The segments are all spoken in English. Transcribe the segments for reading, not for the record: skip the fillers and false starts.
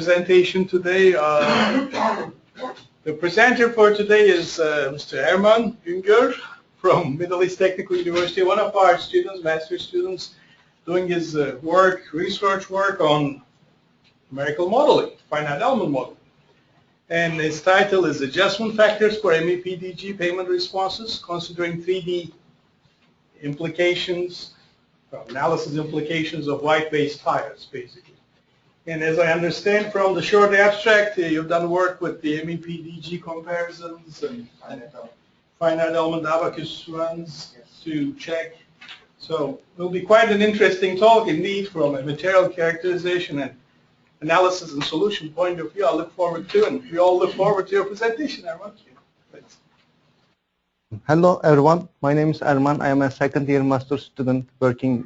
presentation today. The presenter for today is Mr. Erman Gungor from Middle East Technical University, one of our students, master's students, doing his research work on numerical modeling, finite element modeling. And his title is Adjustment Factors for MEPDG Payment Responses, considering 3D implications, analysis implications of white-based tires, basically. And as I understand from the short abstract, you've done work with the MEPDG comparisons and finite element abacus runs to check. So it'll be quite an interesting talk indeed from a material characterization and analysis and solution point of view. I look forward to, and we all look forward to your presentation, Erman. Thanks. Hello everyone, my name is Erman. I am a second year master's student working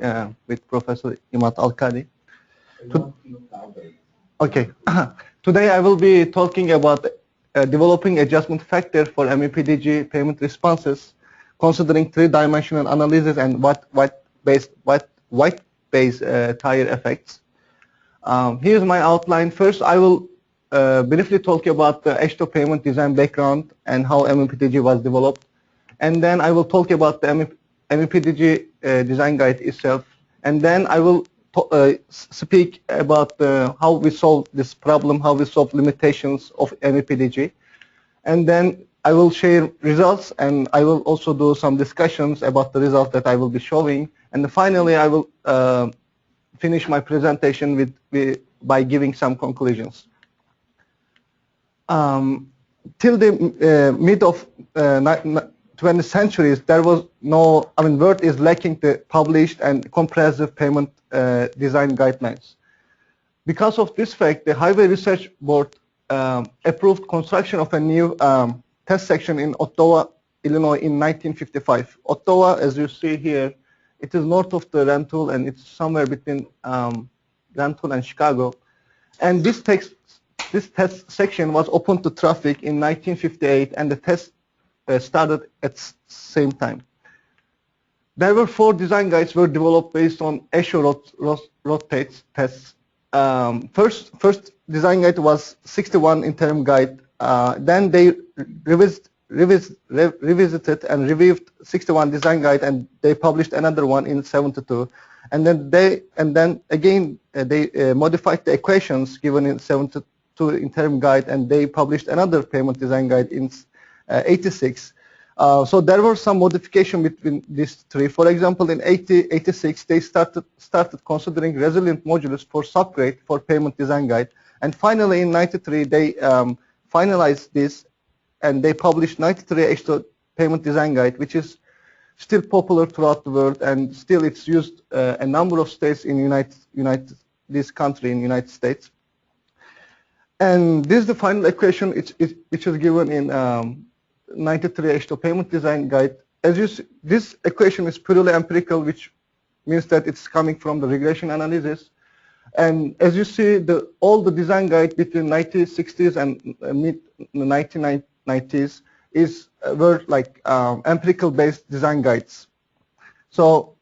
with Professor Imad Alkadi. Okay, today I will be talking about developing adjustment factor for MEPDG payment responses, considering three-dimensional analysis and white-based tire effects. Here's my outline. First, I will briefly talk about the H2 payment design background and how MEPDG was developed. And then I will talk about the MEPDG design guide itself. And then I will speak about how we solve this problem, how we solve limitations of MEPDG. And then I will share results, and I will also do some discussions about the results that I will be showing. And finally, I will finish my presentation by giving some conclusions. Till the mid of 20th centuries, there was no, world is lacking the published and comprehensive payment design guidelines. Because of this fact, the Highway Research Board approved construction of a new test section in Ottawa, Illinois in 1955. Ottawa, as you see here, it is north of the Rantoul, and it's somewhere between Rantoul and Chicago. And this test section was open to traffic in 1958, and the test started at the same time. There were 4 design guides were developed based on ASHO road tests. First design guide was 61 interim guide. Then they revisited and reviewed 61 design guide, and they published another one in 72. And then they modified the equations given in 72 interim guide, and they published another payment design guide in 86. So there were some modification between these 3. For example, in 86, they started considering resilient modulus for subgrade for payment design guide. And finally, in 93, they finalized this, and they published 93 H2 payment design guide, which is still popular throughout the world, and still it's used a number of states in this country in United States. And this is the final equation which is given in 93 H2 payment design guide. As you see, this equation is purely empirical, which means that it's coming from the regression analysis. And as you see, all the design guide between 1960s and mid 1990s were like empirical based design guides. So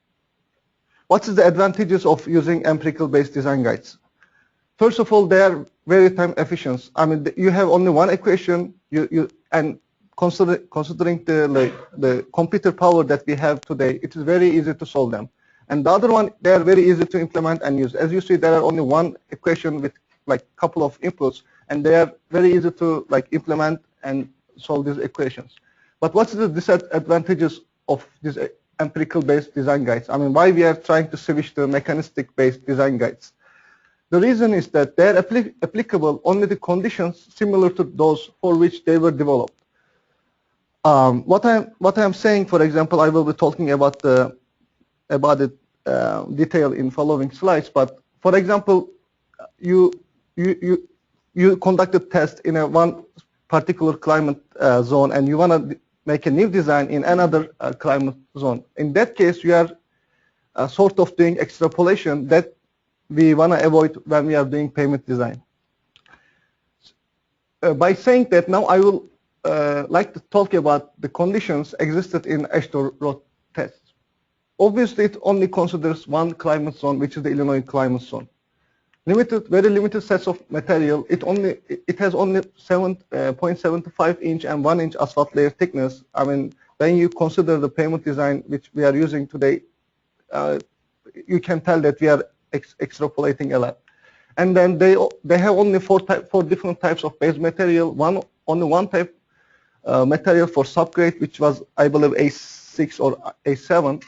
what is the advantages of using empirical based design guides? First of all, they are very time efficient. You have only one equation, and considering the computer power that we have today, it is very easy to solve them. And the other one, they are very easy to implement and use. As you see, there are only one equation with like a couple of inputs, and they are very easy to implement and solve these equations. But what's the disadvantages of these empirical based design guides? Why we are trying to switch to mechanistic based design guides? The reason is that they are applicable only to conditions similar to those for which they were developed. What I'm saying, for example, I will be talking about it detail in following slides. But for example, you conducted test in one particular climate zone, and you want to make a new design in another climate zone. In that case, you are sort of doing extrapolation that we want to avoid when we are doing payment design. By saying that, now I will like to talk about the conditions existed in H2 road tests. Obviously, it only considers one climate zone, which is the Illinois climate zone. very limited sets of material. It has only 7.75 inch and 1 inch asphalt layer thickness. I mean, when you consider the pavement design which we are using today, you can tell that we are extrapolating a lot. And then they have only four different types of base material. Only one type material for subgrade, which was, I believe, A6 or A7,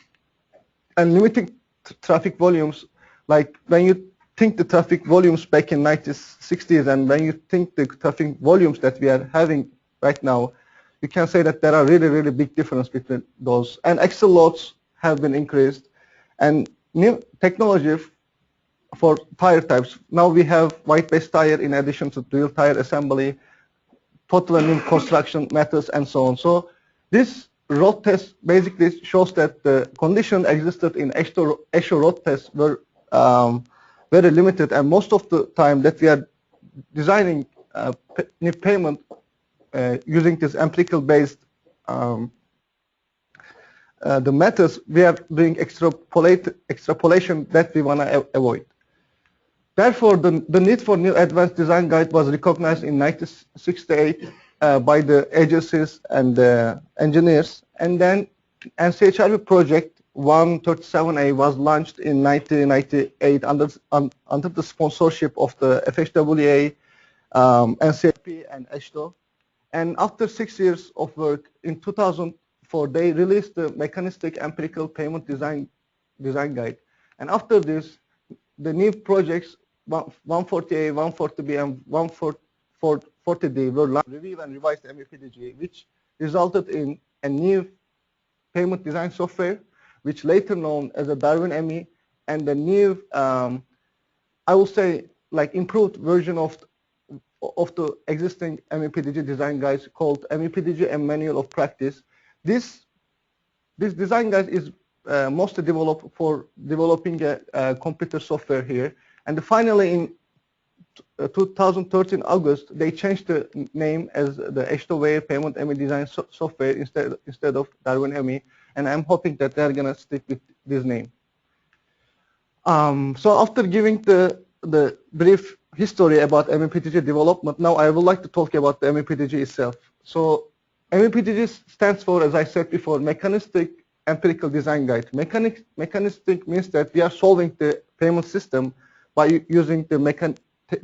and limiting traffic volumes. Like when you think the traffic volumes back in 1960s and when you think the traffic volumes that we are having right now, you can say that there are really big difference between those. And axle loads have been increased, and new technology for tire types. Now we have white base tire in addition to dual tire assembly, totally new construction methods, and so on. So this road test basically shows that the condition existed in actual road tests were very limited, and most of the time that we are designing new pavement using this empirical based the methods, we are doing extrapolation that we want to avoid. Therefore, the need for new advanced design guide was recognized in 1968 by the agencies and the engineers, and then NCHRB project 137A was launched in 1998 under the sponsorship of the FHWA, NCAP, and ASHTO. And after 6 years of work, in 2004, they released the mechanistic empirical pavement design guide. And after this, the new projects 140A, 140B, and 140D were reviewed and revised MEPDG, which resulted in a new pavement design software, which later known as a Darwin ME, and the new, I will say, like improved version of the existing MEPDG design guides called MEPDG and Manual of Practice. This design guide is mostly developed for developing a computer software here. And finally, in 2013 August, they changed the name as the ASHTO Payment ME Design Software instead of Darwin ME, and I'm hoping that they're gonna stick with this name. So after giving the brief history about MEPDG development, now I would like to talk about the MEPDG itself. So MEPDG stands for, as I said before, Mechanistic Empirical Design Guide. Mechanistic means that we are solving the payment system by using the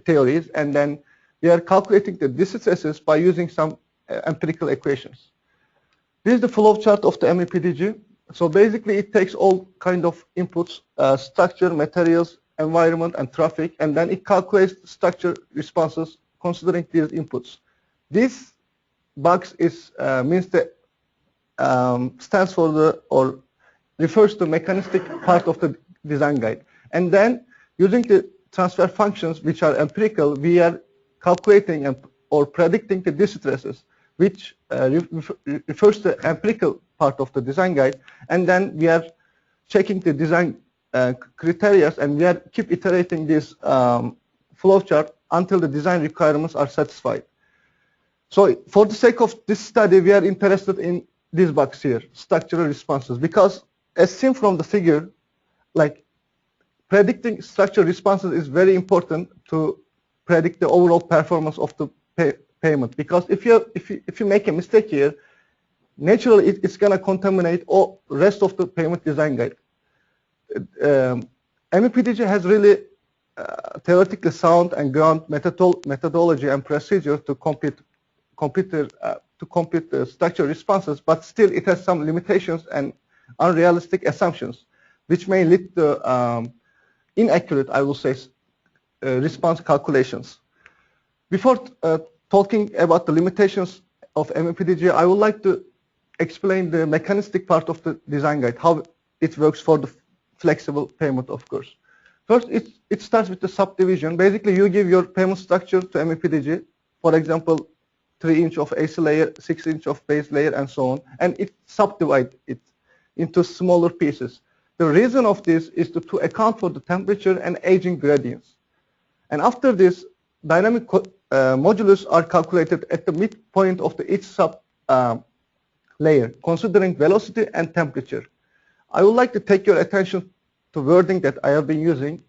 theories, and then we are calculating the distresses by using some empirical equations. This is the flow chart of the MEPDG. So basically, it takes all kind of inputs, structure, materials, environment, and traffic, and then it calculates structure responses considering these inputs. This box is means that stands for or refers to mechanistic part of the design guide, and then using the transfer functions, which are empirical, we are calculating or predicting the distresses, which refers to the empirical part of the design guide, and then we are checking the design criteria, and we are keep iterating this flowchart until the design requirements are satisfied. So for the sake of this study, we are interested in this box here, structural responses, because as seen from the figure, like predicting structural responses is very important to predict the overall performance of the payment. Because if you make a mistake here, naturally it's going to contaminate all rest of the payment design guide. MEPDG has really theoretically sound and ground methodology and procedure to compute the structural responses, but still it has some limitations and unrealistic assumptions, which may lead to inaccurate, I will say, response calculations. Before talking about the limitations of MEPDG, I would like to explain the mechanistic part of the design guide, how it works for the flexible payment, of course. First, it starts with the subdivision. Basically, you give your payment structure to MEPDG, for example, 3 inch of AC layer, 6 inch of base layer, and so on, and it subdivides it into smaller pieces. The reason of this is to account for the temperature and aging gradients. And after this, dynamic modulus are calculated at the midpoint of each sub layer, considering velocity and temperature. I would like to take your attention to wording that I have been using.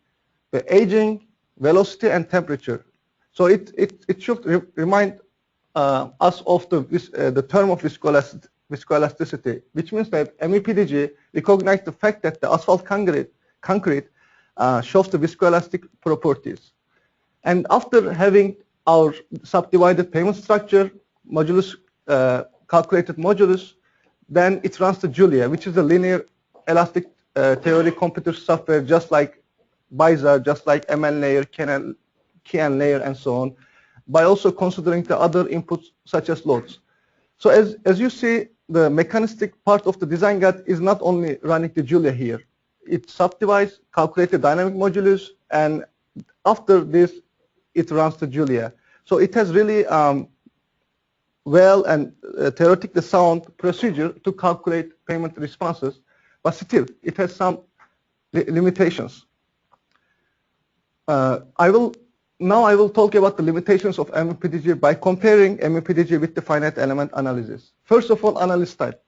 The aging velocity and temperature. So it should remind us of the term of viscoelasticity, which means that MEPDG recognized the fact that the asphalt concrete shows the viscoelastic properties. And after having our subdivided payment structure, modulus, calculated modulus, then it runs to Julia, which is a linear elastic theory computer software, just like BISA, just like MN layer, KN layer, and so on, by also considering the other inputs such as loads. So as you see, the mechanistic part of the design guide is not only running the Julia here. It subdivides, calculates the dynamic modulus, and after this, it runs to Julia. So it has really well and theoretically sound procedure to calculate payment responses, but still, it has some limitations. I will talk about the limitations of MEPDG by comparing MEPDG with the finite element analysis. First of all, analysis type.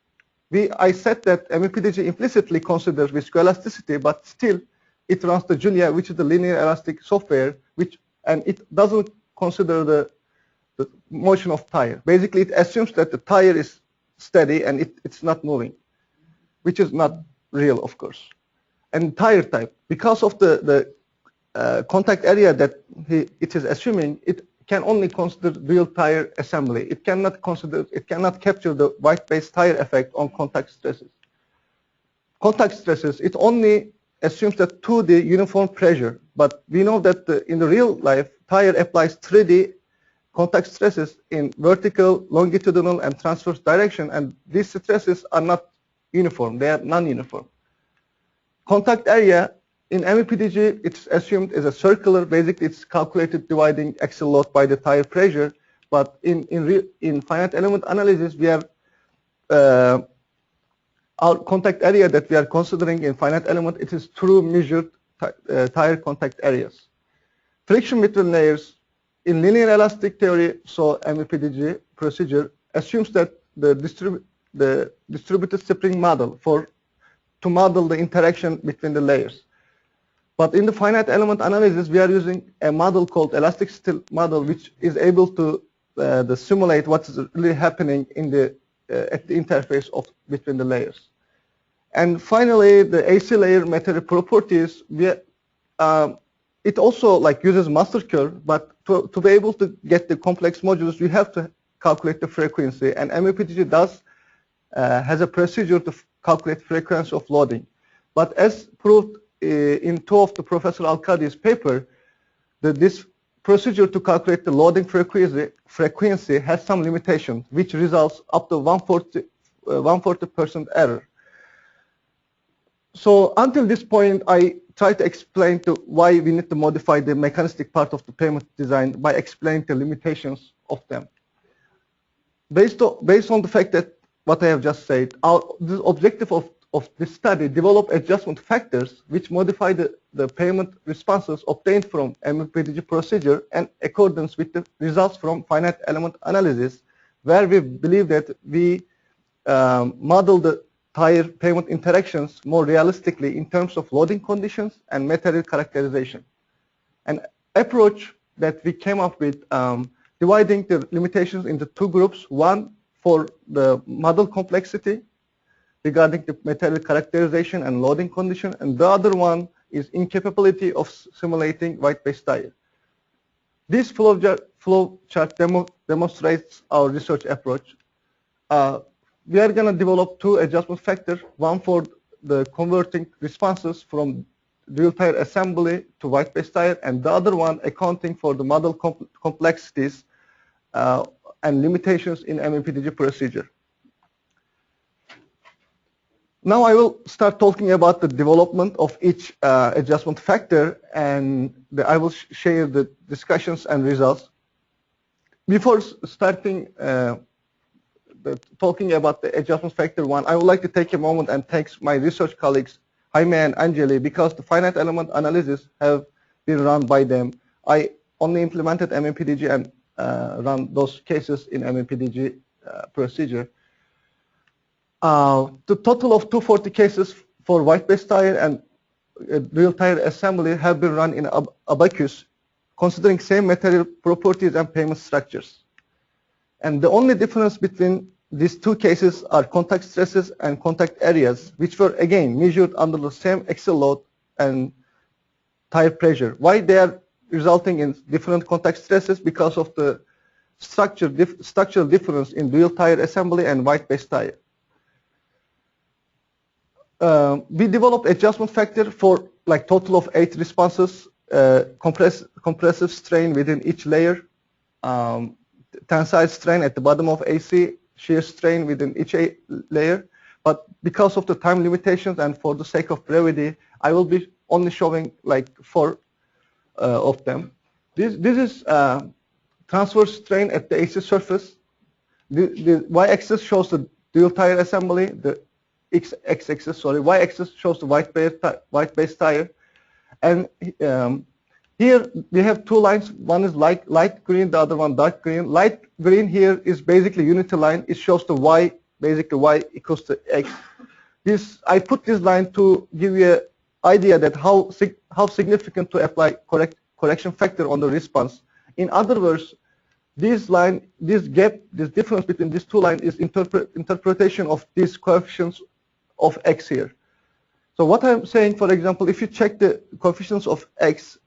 I said that MEPDG implicitly considers viscoelasticity, but still it runs the Julia, which is the linear elastic software, and it doesn't consider the motion of tire. Basically, it assumes that the tire is steady and it's not moving, which is not real, of course. And tire type, because of the contact area that it is assuming, it can only consider real tire assembly. It cannot capture the white-based tire effect on contact stresses. Contact stresses, it only assumes that 2D uniform pressure, but we know that in the real life, tire applies 3D contact stresses in vertical, longitudinal, and transverse direction, and these stresses are not uniform, they are non-uniform. Contact area, in MEPDG, it's assumed as a circular. Basically, it's calculated dividing axial load by the tire pressure. But in finite element analysis, we are our contact area that we are considering in finite element. It is true measured tire contact areas. Friction between layers in linear elastic theory. So MEPDG procedure assumes that the distributed spring model to model the interaction between the layers. But in the finite element analysis, we are using a model called elastic still model, which is able to simulate what is really happening in at the interface between the layers. And finally, the AC layer material properties, it also uses master curve, but to be able to get the complex modulus, you have to calculate the frequency. And MEPDG has a procedure to calculate frequency of loading. But as proved in two of the Professor Al-Qadi's paper, this procedure to calculate the loading frequency has some limitations, which results up to 140% error. So until this point, I try to explain why we need to modify the mechanistic part of the payment design by explaining the limitations of them. Based on the fact that what I have just said, the objective of this study develop adjustment factors which modify the payment responses obtained from MEPDG procedure and accordance with the results from finite element analysis, where we believe that we model the tire payment interactions more realistically in terms of loading conditions and material characterization. An approach that we came up with dividing the limitations into two groups, one for the model complexity regarding the material characterization and loading condition, and the other one is incapability of simulating white-based tire. This flow chart demonstrates our research approach. We are going to develop two adjustment factors, one for the converting responses from real tire assembly to white-based tire, and the other one accounting for the model complexities and limitations in MEPDG procedure. Now I will start talking about the development of each adjustment factor, and I will share the discussions and results. Before starting talking about the adjustment factor one, I would like to take a moment and thank my research colleagues, Jaime and Angeli, because the finite element analysis have been run by them. I only implemented MEPDG and run those cases in MEPDG procedure. The total of 240 cases for white-based tire and real tire assembly have been run in Abacus considering same material properties and payment structures. And the only difference between these two cases are contact stresses and contact areas, which were again measured under the same axial load and tire pressure. Why they are resulting in different contact stresses? Because of the structural difference in dual tire assembly and white base tire. We developed adjustment factor for like total of 8 responses, compressive strain within each layer, tensile strain at the bottom of AC, shear strain within each layer. But because of the time limitations and for the sake of brevity, I will be only showing like 4 of them. This is transverse strain at the AC surface. The y-axis shows the dual tire assembly. The x-axis, y-axis shows the white base tire. And here we have 2 lines. One is light green, the other one dark green. Light green here is basically unity line. It shows the y, basically y equals to x. I put this line to give you an idea that how significant to apply correction factor on the response. In other words, this gap, this difference between these 2 lines is interpretation of these coefficients of x here. So what I'm saying, for example, if you check the coefficients of x,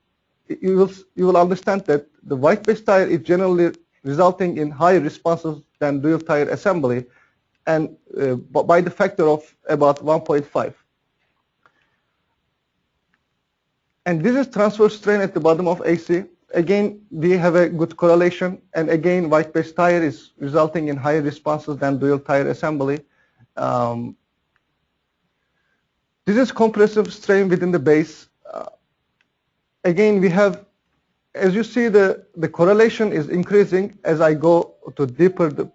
you will understand that the white base tire is generally resulting in higher responses than dual tire assembly, and by the factor of about 1.5. And this is transverse strain at the bottom of AC. Again, we have a good correlation, and again, white base tire is resulting in higher responses than dual tire assembly. This is compressive strain within the base. Again, we have, as you see, the correlation is increasing as I go to deeper the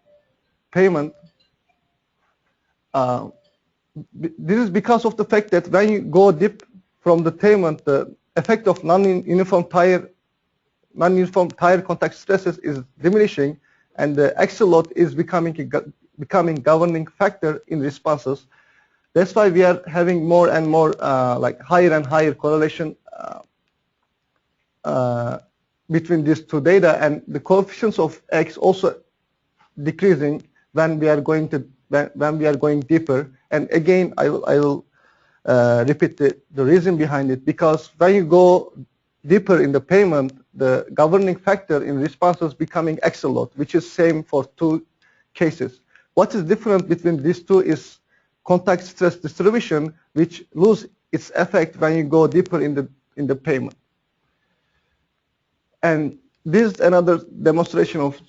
pavement. This is because of the fact that when you go deep from the pavement, the effect of non-uniform tire contact stresses is diminishing, and the axial load is becoming governing factor in responses. That's why we are having more and more like higher and higher correlation between these 2 data, and the coefficients of x also decreasing when we are going deeper. And again, I will repeat the reason behind it, because when you go deeper in the pavement, the governing factor in responses becoming axial load, which is same for 2 cases. What is different between these 2 is contact stress distribution, which lose its effect when you go deeper in the pavement. And this is another demonstration of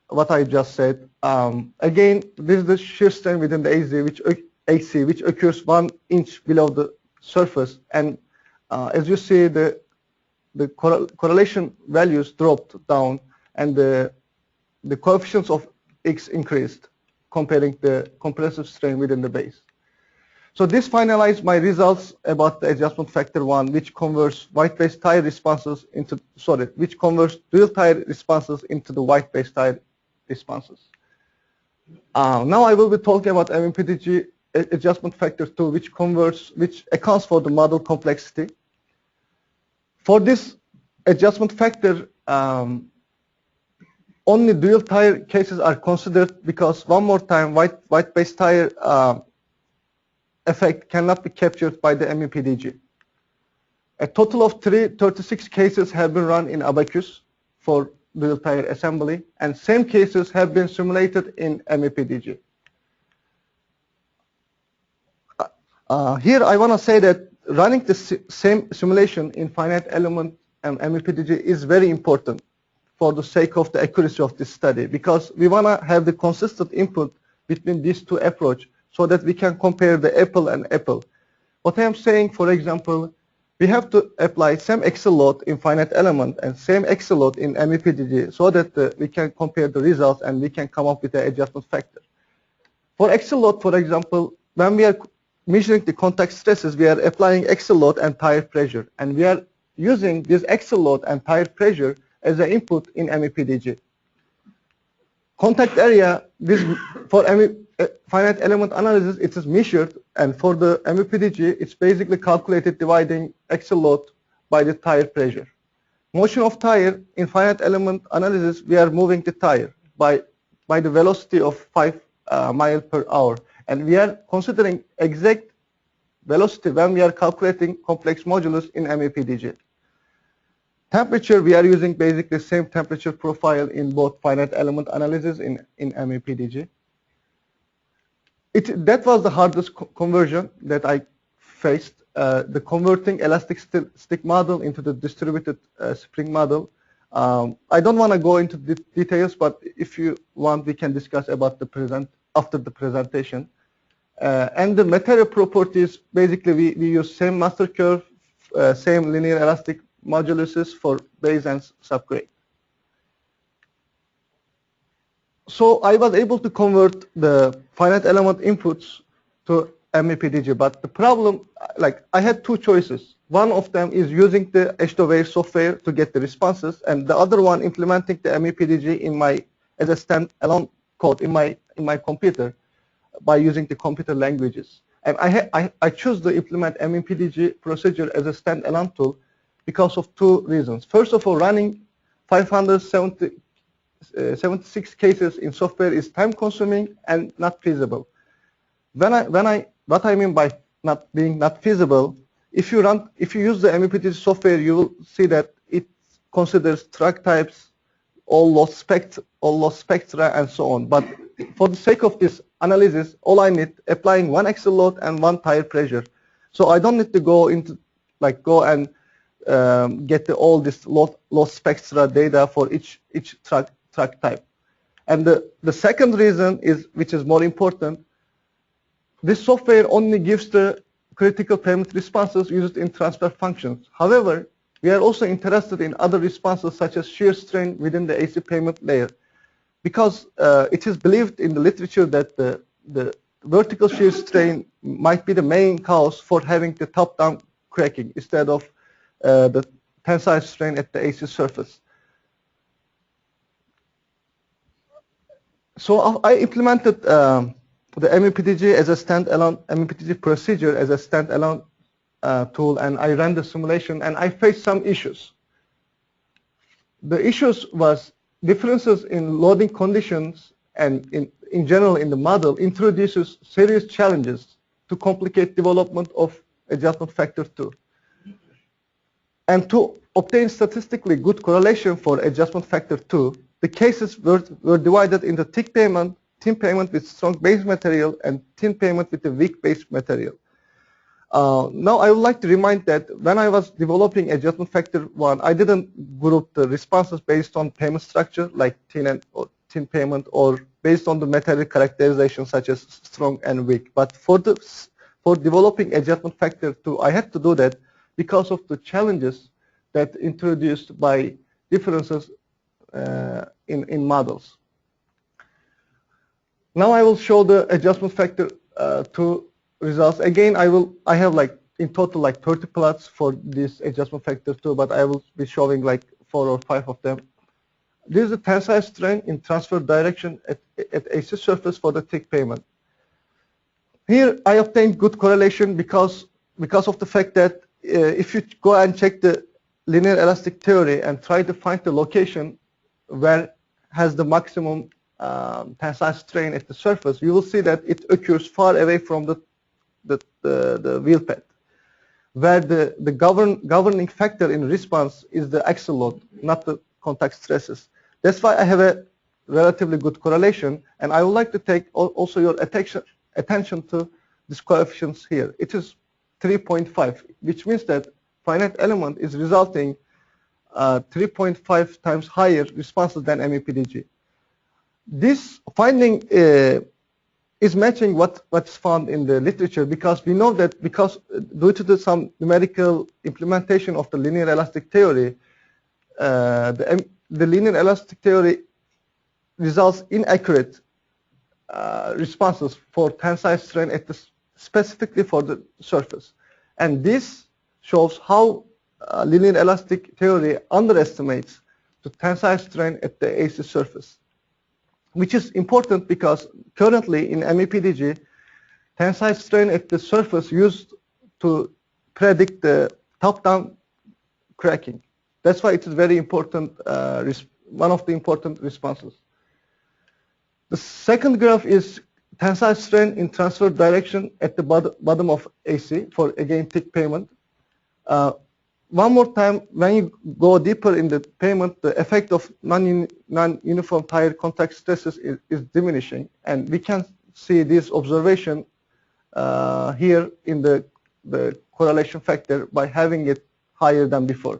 what I just said. Again, this is the shear strain within the AC, which occurs 1 inch below the surface, and as you see, the correlation values dropped down, and the coefficients of x increased, comparing the compressive strain within the base. So this finalized my results about the adjustment factor 1, which converts white base tire responses into, which converts dual tire responses into the white base tire responses. Now I will be talking about MMPDG adjustment factor 2, which accounts for the model complexity. For this adjustment factor, only dual tire cases are considered, because one more time, white base tire effect cannot be captured by the MMPDG. A total of 36 cases have been run in Abacus for dual tire assembly, and same cases have been simulated in MMPDG. Here I want to say that running the same simulation in finite element and MMPDG is very important for the sake of the accuracy of this study, because we want to have the consistent input between these 2 approaches so that we can compare the apple and apple. What I am saying, for example, we have to apply same axial load in finite element and same axial load in MMPDG so that we can compare the results and we can come up with the adjustment factor. For axial load, for example, when we are measuring the contact stresses, we are applying axial load and tire pressure, and we are using this axial load and tire pressure as an input in MMPDG. Contact area, for finite element analysis, it is measured, and for the MMPDG, it's basically calculated dividing axial load by the tire pressure. motion of tire in finite element analysis, we are moving the tire by the velocity of 5 miles per hour, and we are considering exact velocity when we are calculating complex modulus in MEPDG. Temperature, we are using basically the same temperature profile in both finite element analysis in MEPDG. That was the hardest conversion that I faced, the converting elastic stick model into the distributed spring model. I don't want to go into the details, but if you want, we can discuss about after the presentation. And the material properties, basically we use same master curve, same linear elastic moduluses for base and subgrade. So I was able to convert the finite element inputs to MEPDG, but the problem, like I had two choices. One of them is using the H2Ware software to get the responses, and the other one implementing the MEPDG as a standalone code in my computer by using the computer languages. And I chose to implement MEPDG procedure as a standalone tool because of two reasons. First of all, running 576 cases in software is time consuming and not feasible. What I mean by not feasible, if you use the MEPDG software, you will see that it considers track types, all loss spectra, and so on. But for the sake of this analysis, all I need applying one axle load and one tire pressure. So I don't need to go and get all this loss spectra data for each track type. And the second reason is, which is more important, this software only gives the critical payment responses used in transfer functions. However, we are also interested in other responses such as shear strain within the AC payment layer, because it is believed in the literature that the vertical shear strain might be the main cause for having the top-down cracking instead of the tensile strain at the AC surface. So I implemented the MEPDG as a standalone MEPDG procedure as a standalone tool, and I ran the simulation, and I faced some issues. The issues was differences in loading conditions and in general in the model introduces serious challenges to complicate development of adjustment factor 2. And to obtain statistically good correlation for adjustment factor 2, the cases were divided into thick payment, thin payment with strong base material, and thin payment with a weak base material. Now I would like to remind that when I was developing adjustment factor 1, I didn't group the responses based on payment structure like thin payment or based on the material characterization such as strong and weak. But for developing adjustment factor 2, I had to do that because of the challenges that introduced by differences in models. Now I will show the adjustment factor 2 results. Again, I have like in total like 30 plots for this adjustment factor 2, but I will be showing like 4 or 5 of them. This is the tensile strain in transfer direction at AC surface for the thick payment. Here I obtained good correlation because of the fact that if you go and check the linear elastic theory and try to find the location where has the maximum tensile strain at the surface, you will see that it occurs far away from the wheel pad, where the governing factor in response is the axle load, not the contact stresses. That's why I have a relatively good correlation, and I would like to take also your attention to these coefficients here. It is 3.5, which means that finite element is resulting 3.5 times higher responses than MEPDG. This finding is matching what's found in the literature, because we know that due to some numerical implementation of the linear elastic theory, the linear elastic theory results inaccurate responses for tensile strain specifically for the surface, and this shows how linear elastic theory underestimates the tensile strain at the AC surface, which is important because currently in MEPDG, tensile strain at the surface used to predict the top-down cracking. That's why it is very important, one of the important responses. The second graph is tensile strain in transfer direction at the bottom of AC for, again, thick payment. One more time, when you go deeper in the payment, the effect of non-uniform tire contact stresses is diminishing, and we can see this observation here in the correlation factor by having it higher than before.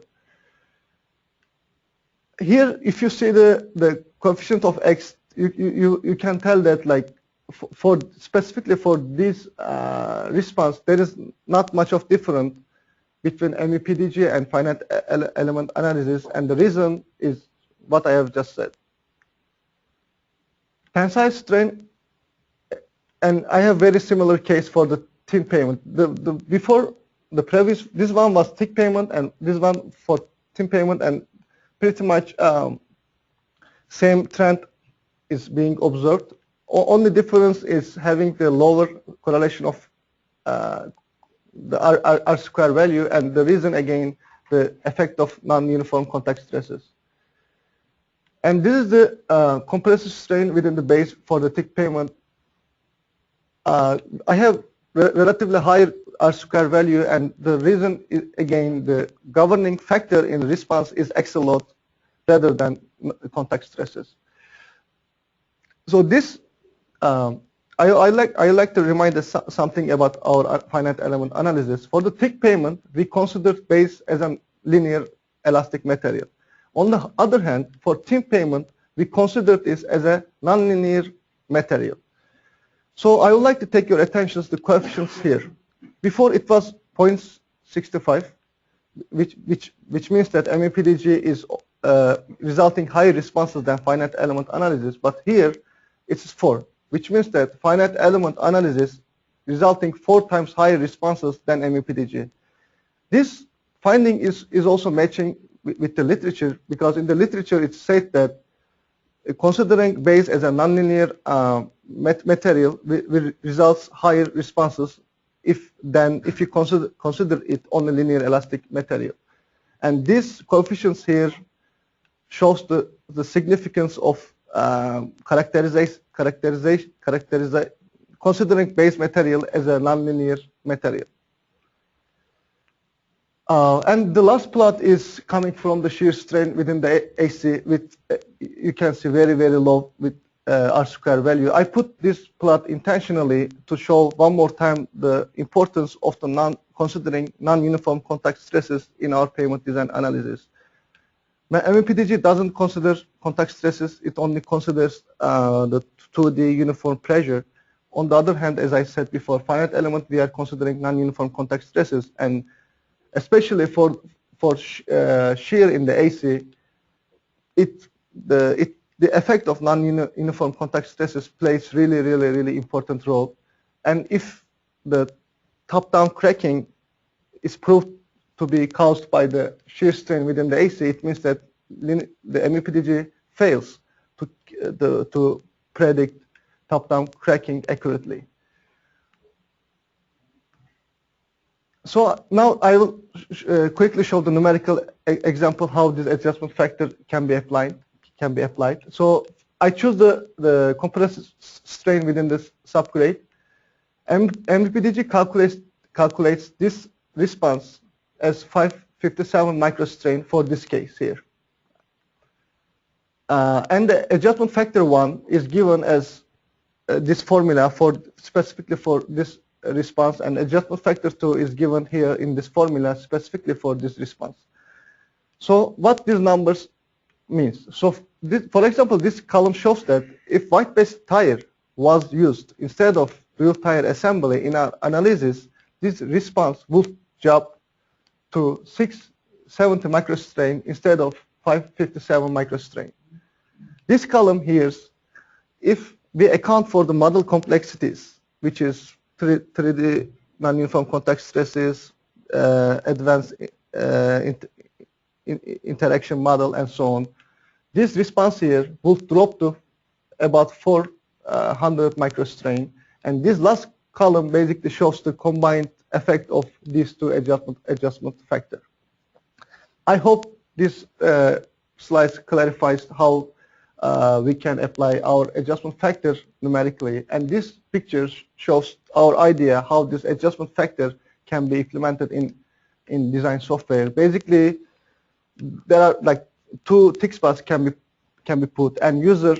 Here, if you see the coefficient of X, you can tell that, like, for specifically for this response, there is not much of difference between MEPDG and finite element analysis, and the reason is what I have just said. Tensile strain, and I have very similar case for the thin payment. Before the previous, this one was thick payment, and this one for thin payment, and pretty much same trend is being observed. Only difference is having the lower correlation of the R square value, and the reason, again, the effect of non-uniform contact stresses. And this is the compressive strain within the base for the thick payment. I have relatively higher R square value, and the reason is, again, the governing factor in response is axial load rather than contact stresses. So this, I like to remind us something about our finite element analysis. For the thick payment, we consider base as a linear elastic material. On the other hand, for thin payment, we consider this as a nonlinear material. So I would like to take your attention to the coefficients here. Before it was 0.65, which means that MEPDG is resulting higher responses than finite element analysis, but here it's 4, which means that finite element analysis resulting 4 times higher responses than MEPDG. This finding is also matching with the literature, because in the literature it's said that considering base as a nonlinear material results higher responses if you consider it only linear elastic material. And these coefficients here shows the significance of considering base material as a nonlinear material. And the last plot is coming from the shear strain within the AC, with you can see very, very low with R square value. I put this plot intentionally to show one more time the importance of the considering non-uniform contact stresses in our payment design analysis. MEPDG doesn't consider contact stresses, it only considers the 2D uniform pressure. On the other hand, as I said before, finite element, we are considering non-uniform contact stresses, and especially for shear in the AC, the effect of non-uniform contact stresses plays really important role. And if the top-down cracking is proved to be caused by the shear strain within the AC, it means that the MEPDG fails to predict top-down cracking accurately. So now I will quickly show the numerical example how this adjustment factor can be applied. So I choose the compressive strain within this subgrade. MEPDG calculates this response as 557 microstrain for this case here. And the adjustment factor 1 is given as this formula specifically for this response, and adjustment factor 2 is given here in this formula specifically for this response. So what these numbers means? So for example, this column shows that if white base tire was used instead of real tire assembly in our analysis, this response would jump to 670 microstrain instead of 557 microstrain. This column here, if we account for the model complexities, which is 3D non-uniform contact stresses, advanced interaction model, and so on, this response here will drop to about 400 microstrain, and this last column basically shows the combined effect of these two adjustment factor. I hope this slide clarifies how we can apply our adjustment factor numerically, and this picture shows our idea how this adjustment factor can be implemented in design software. Basically, there are like two tick spots can be put, and user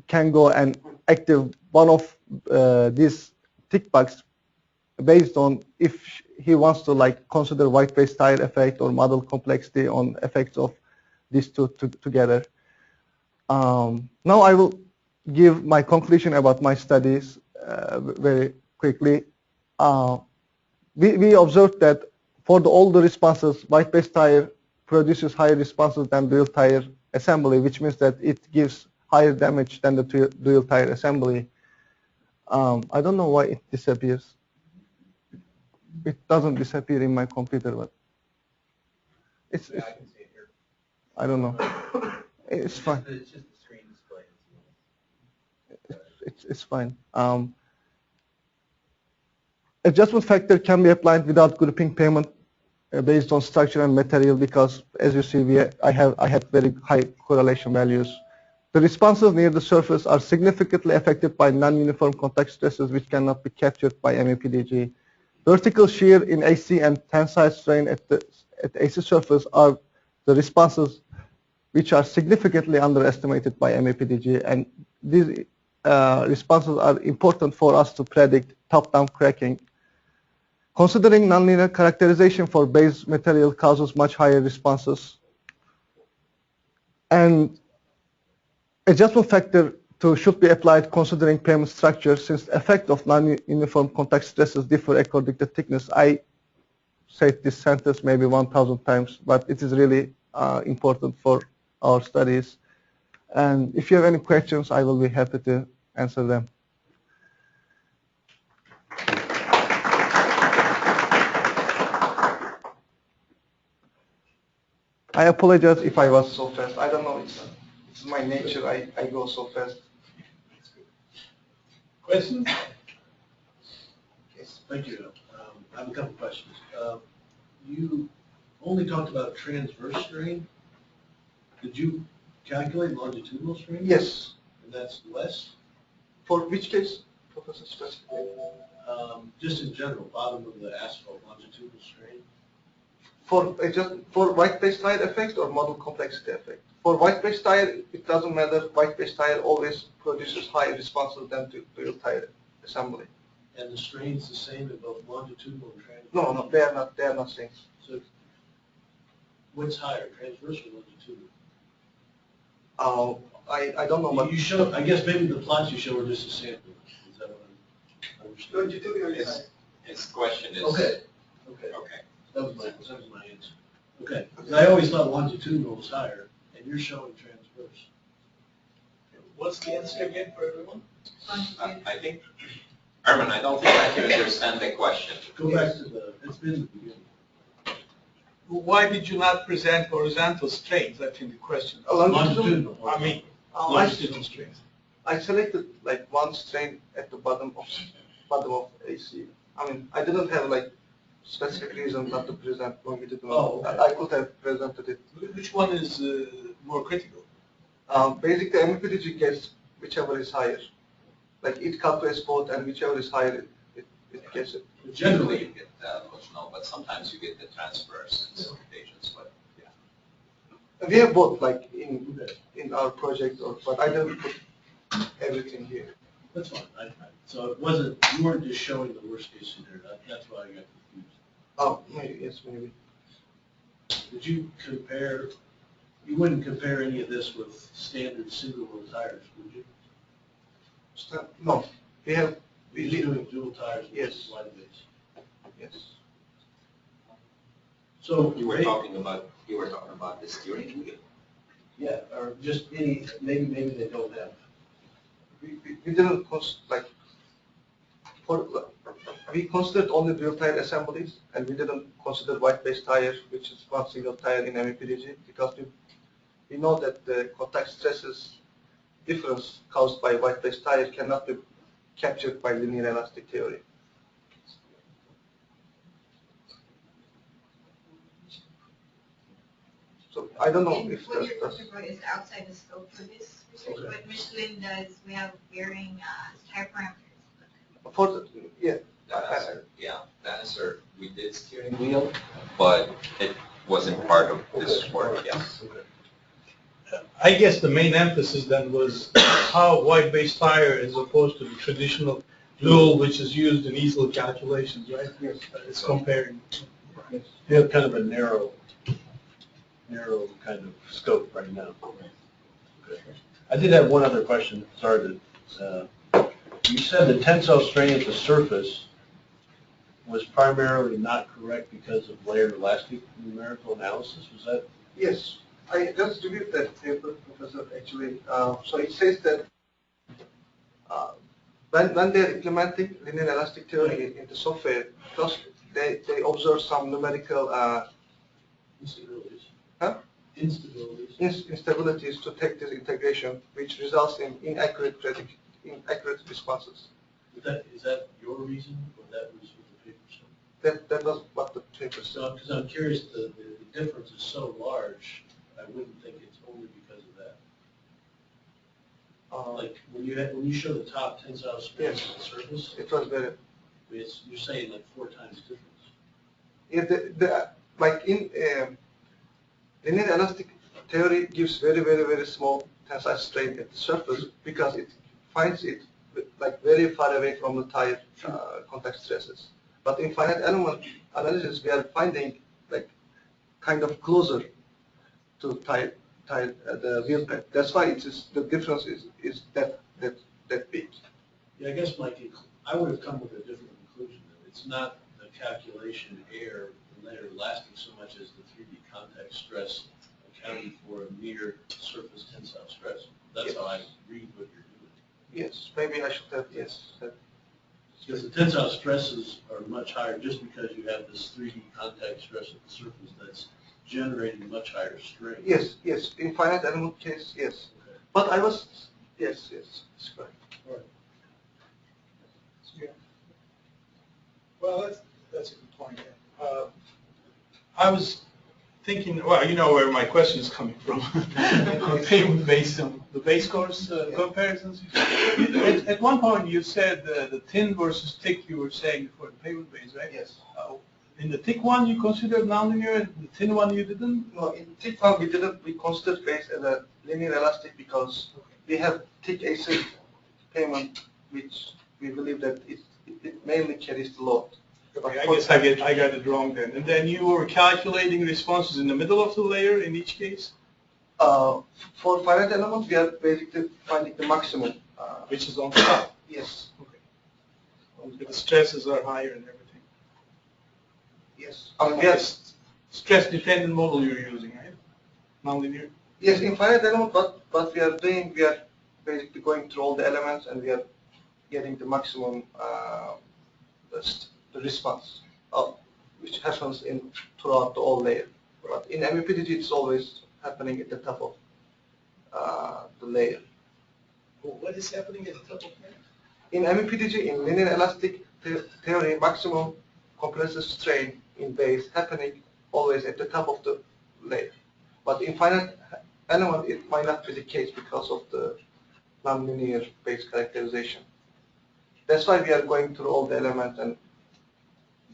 can go and active one of these tick box based on if he wants to like consider white base tire effect or model complexity on effects of these two together. Now I will give my conclusion about my studies very quickly. We observed that for all the responses, white base tire produces higher responses than dual tire assembly, which means that it gives higher damage than the dual tire assembly. I don't know why it disappears. It doesn't disappear in my computer, but it's Yeah, I can see it here. I don't know. It's fine. It's just the screen display. It's fine. Adjustment factor can be applied without grouping payment based on structure and material because, as you see, I had very high correlation values. The responses near the surface are significantly affected by non-uniform contact stresses which cannot be captured by MEPDG. Vertical shear in AC and tensile strain at the AC surface are the responses which are significantly underestimated by MEPDG, and these responses are important for us to predict top-down cracking. Considering nonlinear characterization for base material causes much higher responses. And adjustment factor should be applied considering payment structure since the effect of non-uniform contact stresses differ according to thickness. I said this sentence maybe 1,000 times, but it is really important for our studies. And if you have any questions, I will be happy to answer them. I apologize if I was so fast. I don't know, it's my nature. I go so fast. Questions? Yes, thank you. I have a couple questions. You only talked about transverse strain. Did you calculate longitudinal strain? Yes. And that's less? For which case, Professor, specifically? Just in general, bottom of the asphalt longitudinal strain. For white base tire effect or model complexity effect? For white base tire, it doesn't matter. White base tire always produces higher responses than dual tire assembly. And the strain's the same in both longitudinal and transverse? No, they are not. They are not same. So what's higher, transverse or longitudinal? I don't know. But You show, I guess maybe the plots you show are just a sample. Is that what I'm understanding? Longitudinal. His question is. Okay. Okay. Okay. That was my answer. Okay. 'Cause I always thought longitudinal was higher, and you're showing transverse. What's the answer again for everyone? I think, Erman, I don't think I can understand the question. Go back to it's been the beginning. Why did you not present horizontal strains? I think the question. Longitudinal. I mean, Longitudinal strains. I selected like one strain at the bottom of AC. I mean, I didn't have like specific reason not to present longitudinal. Oh, okay. I could have presented it. which one is more critical? Basically, MEPDG gets whichever is higher. Like it calculates both, and whichever is higher, it gets it. Generally, you get longitudinal, but sometimes you get the transverse in some occasions, but yeah. We have both, like in our project, but I didn't put everything here. That's fine. So it wasn't, you weren't just showing the worst case scenario. That's why I got confused. Oh, maybe, yes, maybe. Did you compare, you wouldn't compare any of this with standard single row tires, would you? No, we have, You're doing dual tires with Yes. wide base. yes. So You were talking about the steering wheel. Yeah, or just any, maybe they don't have. We didn't we considered only dual tire assemblies, and we didn't consider white base tire, which is one single tire in MEPDG, because we know that the contact stresses difference caused by white base tire cannot be captured by linear elastic theory. So So I don't know And if what you're that's, talking about is outside the scope for this research. Okay. What Michelin does, we have varying tire parameters. for the, yeah. Yeah, that answer, we did steering wheel, but it wasn't part of this work, yes. I guess the main emphasis then was how wide-base tire as opposed to the traditional dual, which is used in easel calculations, right? Yes. It's comparing. You have kind of a narrow kind of scope right now. Okay. I did have one other question, sorry to, you said the tensile strain at the surface was primarily not correct because of layered elastic numerical analysis, was that? Yes, I just reviewed that paper, Professor, actually. So it says that when they're implementing linear elastic theory in the software, first they observe some numerical Instabilities. Huh? Instabilities. instabilities to take this integration, which results in inaccurate responses. Is that your reason, or that was what the paper said? That was what the paper said. So, because I'm curious, the difference is so large, I wouldn't think it's only because of that. Like, when you show the top tensile strength Yes. on the surface, It was very. you're saying like 4 times difference. Yeah, like in linear elastic theory gives very small tensile strain at the surface because it finds it like very far away from the tire contact stresses. But in finite element analysis, we are finding like kind of closer to tire the wheel pad. That's why the difference is that big. Yeah, I guess I would have come with a different conclusion. It's not the calculation error in layer elastic so much as the 3D contact stress accounting for a mere surface tensile stress. That's how I read what you're doing. Yes, maybe I should have said. Because the tensile stresses are much higher just because you have this 3D contact stress at the surface that's generating much higher strain. Yes. In finite element case, yes. Okay. But I was yes, it's correct. All right. Yeah. Well, that's a good point. I was thinking, well, you know where my question is coming from. Payment based on the base course comparisons. At one point you said the thin versus thick you were saying for the payment base, right? Yes. In the thick one you considered nonlinear, and the thin one you didn't? No, in thick one we considered base as a linear elastic because we have thick acid payment, which we believe that it mainly carries the load. Okay, I guess I got it wrong then. And then you were calculating responses in the middle of the layer in each case? For finite element, we are basically finding the maximum. Which is on top? Yes. Okay. The stresses are higher and everything. Yes. We are, Stress-dependent model you're using, right? Nonlinear? yes, in finite element, what we are doing, we are basically going through all the elements and we are getting the maximum the response, which happens throughout the whole layer. But in MEPDG, it's always happening at the top of the layer. Well, what is happening at the top of that? In MEPDG, in linear elastic theory, maximum compressive strain in base happening always at the top of the layer. But in finite element, it might not be the case because of the nonlinear base characterization. That's why we are going through all the elements and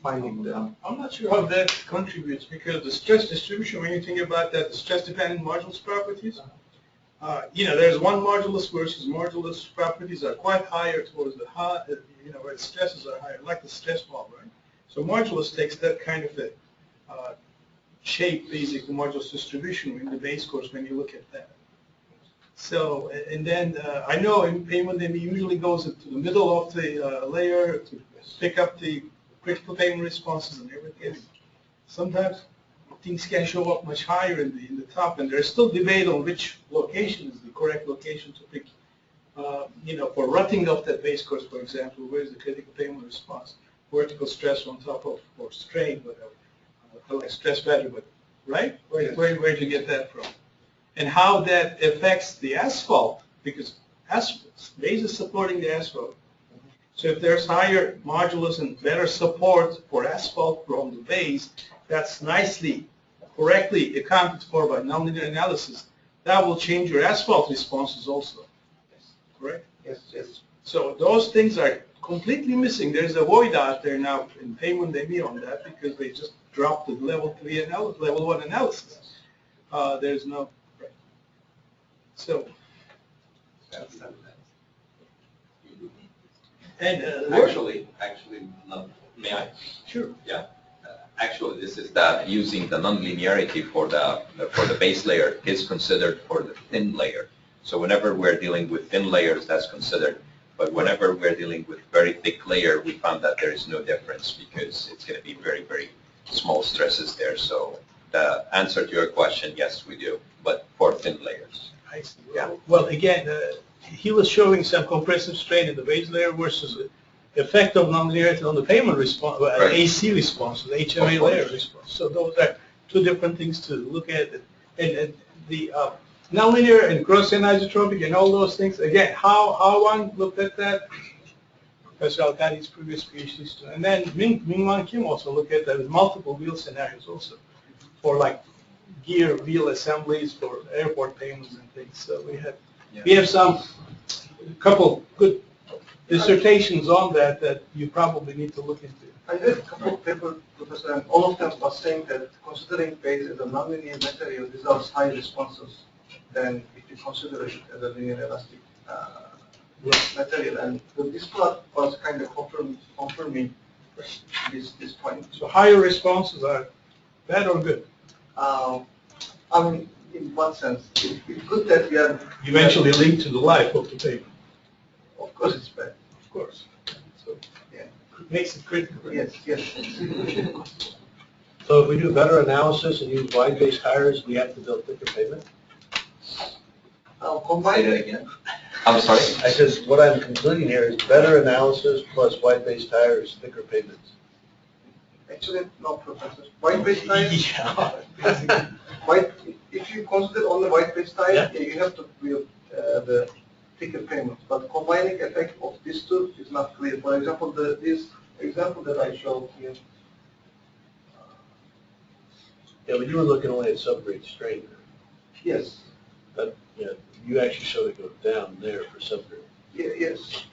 finding them. I'm not sure how that contributes because the stress distribution, when you think about that, the stress-dependent modulus properties, there's one modulus versus modulus properties are quite higher towards the high, where the stresses are higher, like the stress ball, right? So modulus takes that kind of a shape, basically, modulus distribution in the base course when you look at that. So, and then I know in payment, it usually goes into the middle of the layer to pick up the critical payment responses and everything. Sometimes things can show up much higher in the top, and there's still debate on which location is the correct location to pick. For rutting of that base course, for example, where's the critical payment response? Vertical stress on top of, or strain, whatever. Like stress value, but right? Where'd you get that from? And how that affects the asphalt, because base is supporting the asphalt. So if there's higher modulus and better support for asphalt from the base, that's nicely correctly accounted for by nonlinear analysis, that will change your asphalt responses also, correct? Yes, yes. So those things are completely missing. There's a void out there now in payment ME on that because they just dropped the level 3 analysis, level 1 analysis. There's no, right. So, and Actually, no, may I? sure. Yeah. Actually, this is that using the nonlinearity for the base layer is considered for the thin layer. So whenever we're dealing with thin layers, that's considered. But whenever we're dealing with very thick layer, we found that there is no difference because it's going to be very, very small stresses there. So the answer to your question, yes, we do, but for thin layers. I see. Yeah. Well, again, he was showing some compressive strain in the base layer versus the effect of nonlinearity on the payment response, Right. AC response, the HMA layer response. So those are two different things to look at. And the nonlinear and gross anisotropic and all those things, again, how one looked at that, Professor Alkadi's previous PhD student. And then Ming-Man Kim also looked at that with multiple wheel scenarios also for like gear wheel assemblies for airport payments and things. So we have some couple good dissertations on that you probably need to look into. I read a couple of papers, Professor, and all of them are saying that considering base as a nonlinear material results high responses than if you consider it as a linear elastic material. And this plot was kind of confirming this point. So higher responses are bad or good? I mean, in what sense? It's good that we are Eventually linked to the life of the payment. Of course, it's bad. Of course. So Yeah. it makes it critical. Yes, yes. So if we do better analysis and use wide-based tires, we have to build thicker pavement? Say Combine that again. I'm sorry. I said, what I'm concluding here is better analysis plus wide-based tires, thicker pavements. Actually, no, Professor. White-based tires. Yeah. basically. White. If you consider only white-based tires, Yeah. you have to build the thicker pavement. But combining effect of these two is not clear. For example, this example that I showed here. Yeah, but you were looking only at subgrade strain. Yes. But, yeah, you actually showed it go down there for subgrade. Yes.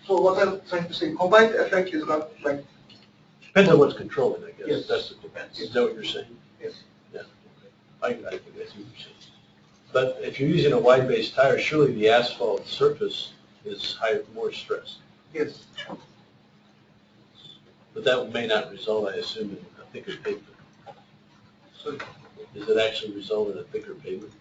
So what I'm trying to say, combined effect is not like Depends on what's controlling, I guess. Yes. That's the depends. Is that what you're saying? yes. Yeah. I think that's what you're saying. But if you're using a wide-based tire, surely the asphalt surface is higher, more stressed. Yes. But that may not result, I assume, in a thicker pavement. So Does it actually result in a thicker pavement?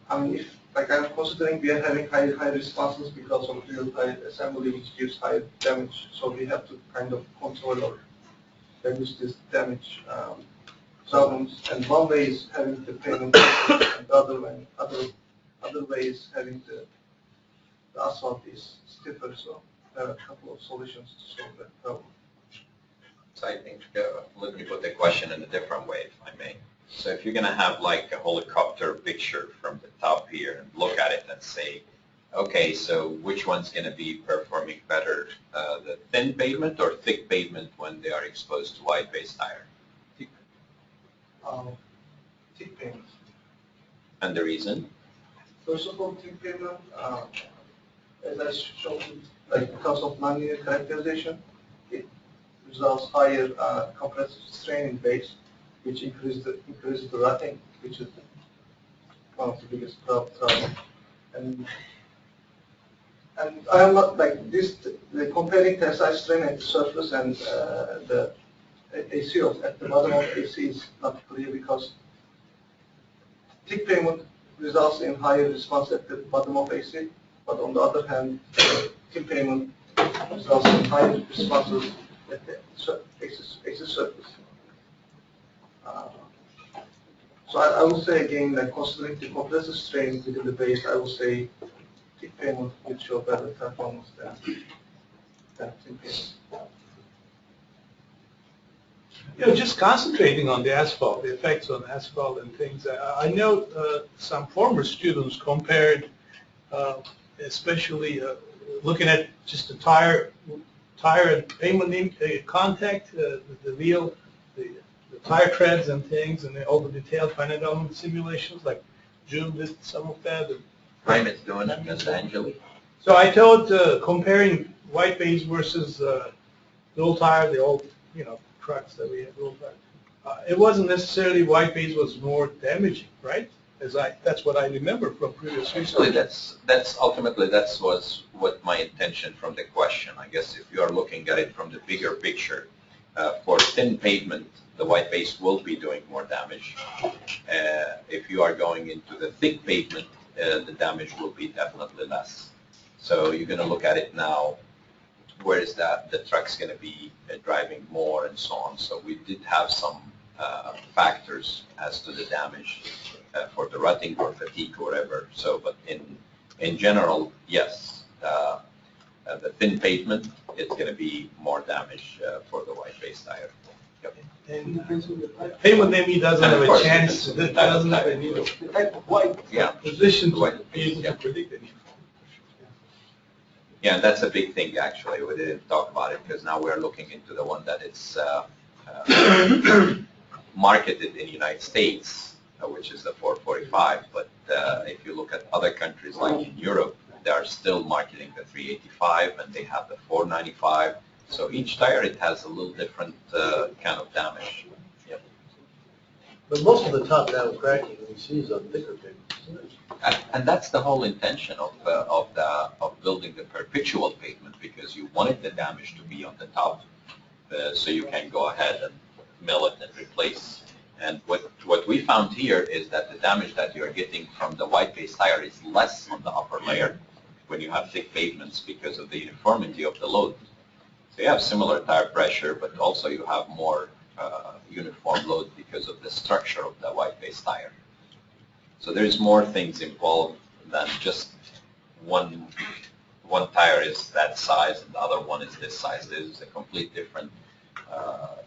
I mean, if like I'm considering we are having high responses because of real tire assembly, which gives high damage. So we have to kind of control or reduce this damage problems. And one way is having the pavement, and the other way is having the asphalt is stiffer. So there are a couple of solutions to solve that problem. So I think, let me put the question in a different way, if I may. So if you're going to have like a helicopter picture from the top here and look at it and say, okay, so which one's going to be performing better, the thin pavement or thick pavement when they are exposed to wide-based tire? Thick pavement. And the reason? First of all, thick pavement, as I showed, like because of nonlinear characterization, it results higher compressive strain in base, which increases the rutting, which is one of the biggest problems. And I am not like this. The comparing tensile strain at the surface and the AC at the bottom of AC is not clear because thick pavement results in higher response at the bottom of AC, but on the other hand, thin pavement results in higher responses at the AC surface. So I will say again that considering the compressive strain within the base, I will say thick pavement will show better performance than thin pavement. You know, just concentrating on the asphalt, the effects on asphalt and things. I know some former students compared, especially looking at just the tire and pavement contact, the wheel, the tire treads and things, and all the detailed finite element simulations, like June did some of that. Primate's doing it, Ms. Angeli. So I thought comparing white base versus dual tire, the old, trucks that we had dual tire, it wasn't necessarily white base was more damaging, right? That's what I remember from previous Actually, research. that's ultimately, was what my intention from the question. I guess if you are looking at it from the bigger picture, for thin pavement, the white base will be doing more damage. If you are going into the thick pavement, the damage will be definitely less. So you're going to look at it now, where is that the truck's going to be driving more and so on. So we did have some factors as to the damage for the rutting or fatigue or whatever. So, but in general, yes, the thin pavement, it's going to be more damage for the white base tire. Yep. And pavement maybe doesn't And of have a course, chance, it's it doesn't have a the type of white Yeah. position to White, be able yeah. to predict it. Yeah, and that's a big thing, actually. We didn't talk about it because now we're looking into the one that is marketed in the United States, which is the 445. But if you look at other countries like in Europe, they are still marketing the 385 and they have the 495. So each tire, it has a little different kind of damage. Yep. But most of the top-down cracking we see is on thicker pavements, isn't it? And that's the whole intention of building the perpetual pavement, because you wanted the damage to be on the top, so you can go ahead and mill it and replace. And what we found here is that the damage that you're getting from the white base tire is less on the upper layer when you have thick pavements because of the uniformity of the load. So you have similar tire pressure, but also you have more uniform load because of the structure of the white base tire. So there's more things involved than just one tire is that size and the other one is this size. There's a complete different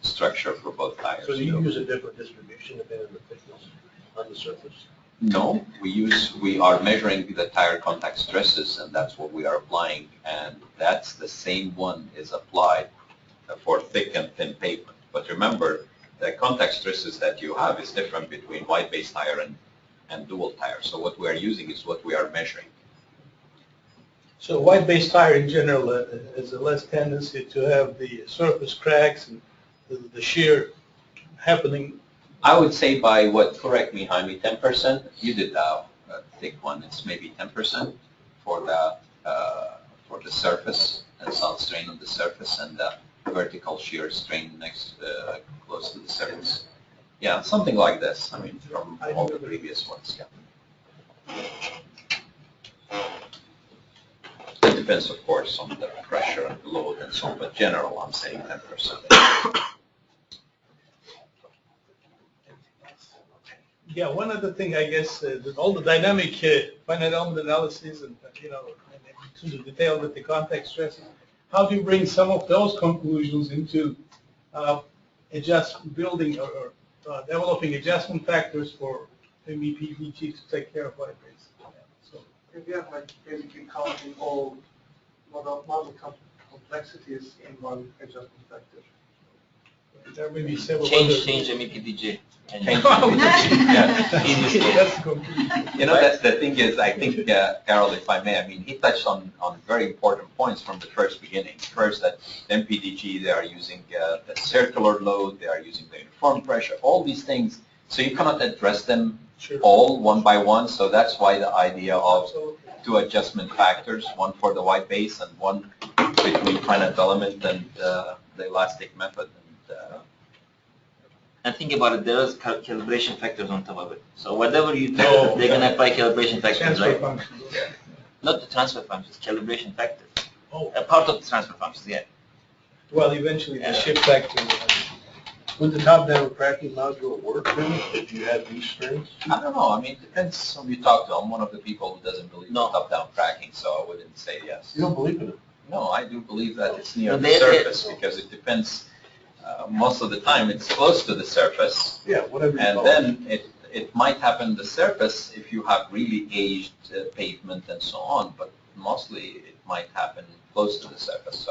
structure for both tires. So you use a different distribution depending on the thickness on the surface? No, we are measuring the tire contact stresses, and that's what we are applying, and that's the same one is applied for thick and thin pavement. But remember, the contact stresses that you have is different between white base tire and dual tire. So what we are using is what we are measuring. So white base tire in general has a less tendency to have the surface cracks and the shear happening. I would say by what, correct me, Jaime, 10%? You did a thick one. It's maybe 10% for the surface and sound strain on the surface and the vertical shear strain next close to the surface. Yeah, something like this. I mean, from all the previous ones. Yeah. It depends, of course, on the pressure and the load and so on. But general, I'm saying 10%. Yeah, one other thing, I guess, that all the dynamic finite element analysis and, and to the detail with the contact stresses, how do you bring some of those conclusions into building or developing adjustment factors for MEPDG to take care of white base? So If you have like basically counting all model complexities in one adjustment factor. there may be several Change MEPDG. Change yeah, That's complete. You know, that's the thing is, I think, Carol, if I may, I mean, he touched on very important points from the first beginning. First, that MPDG, they are using the circular load, they are using the uniform pressure, all these things. So you cannot address them all one by one. So that's why the idea of two adjustment factors, one for the white base and one between finite element and the elastic method. And think about it, there is calibration factors on top of it. So whatever you do, they're going to apply calibration factors, Transfer right? functions. Not the transfer functions, calibration factors. Oh. A part of the transfer functions, yeah. Well, eventually the shift factor. Would the top-down cracking module work then if you had these strings? I don't know. I mean, it depends who you talk to. I'm one of the people who doesn't believe in top-down cracking, so I wouldn't say yes. You don't believe in it? No, I do believe that it's near No, the surface because it depends. Most of the time, it's close to the surface, Yeah, whatever you and call it. then it might happen the surface if you have really aged pavement and so on. But mostly, it might happen close to the surface.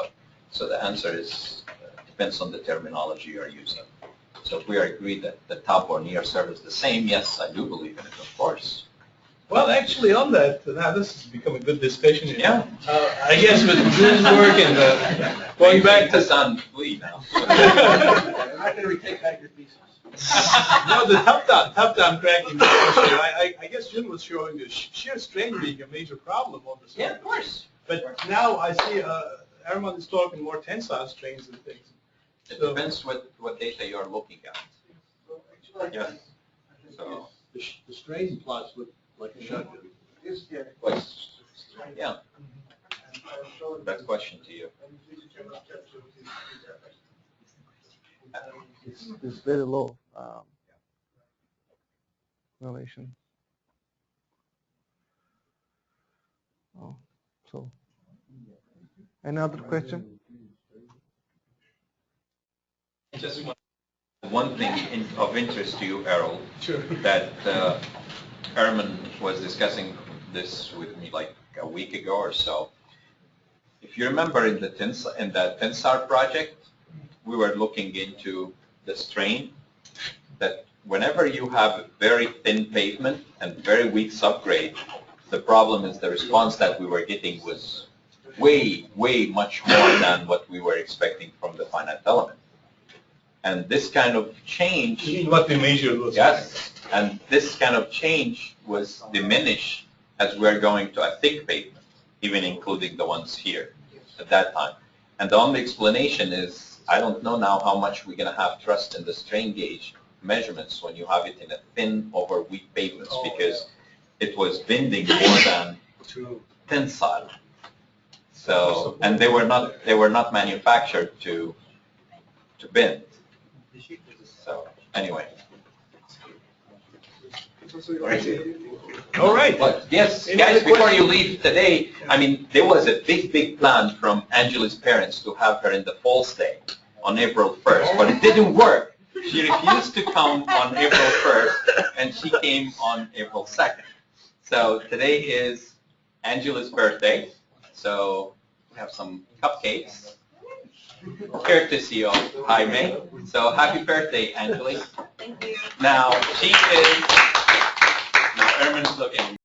So the answer is depends on the terminology you're using. So if we are agreed that the top or near serve is the same, yes, I do believe in it, of course. Well, actually, on that, now this has become a good discussion. Yeah. I guess with June's work and going back to to Sun Fleet now. I'm not gonna retake back your thesis. no, the tough time tracking the issue. I guess June was showing the sheer strain being a major problem on the Yeah, surface. of course. But now I see Erman is talking more tensile strains and things. It So- depends what data you're looking at. So actually, Yeah. So, The strain plots look like a shotgun. Yes, yeah. what's, yeah, And I'll show it. that's a question to you. And this is your capture of this effect. It's very low relation. Oh, so any other question? Just one thing of interest to you, Errol, Sure. that Erman was discussing this with me like a week ago or so. If you remember in the Tensar project, we were looking into the strain that whenever you have very thin pavement and very weak subgrade, the problem is the response that we were getting was way, way much more than what we were expecting from the finite element. And this kind of change, You mean what we measured was? yes, and this kind of change was diminished as we're going to a thick pavement, even including the ones here at that time. And the only explanation is, I don't know now how much we're going to have trust in the strain gauge measurements when you have it in a thin over weak pavements, Oh, because it was bending more than True. tensile. So, and they were not manufactured to bend. So, anyway. All right. But yes, Any guys, other before you questions? leave today, I mean, there was a big plan from Angela's parents to have her in the Falls Day on April 1st, but it didn't work. She refused to come on April 1st, and she came on April 2nd. So today is Angela's birthday, so we have some cupcakes, courtesy of Jaime. So happy birthday, Angela. Thank you. Now, Erman's looking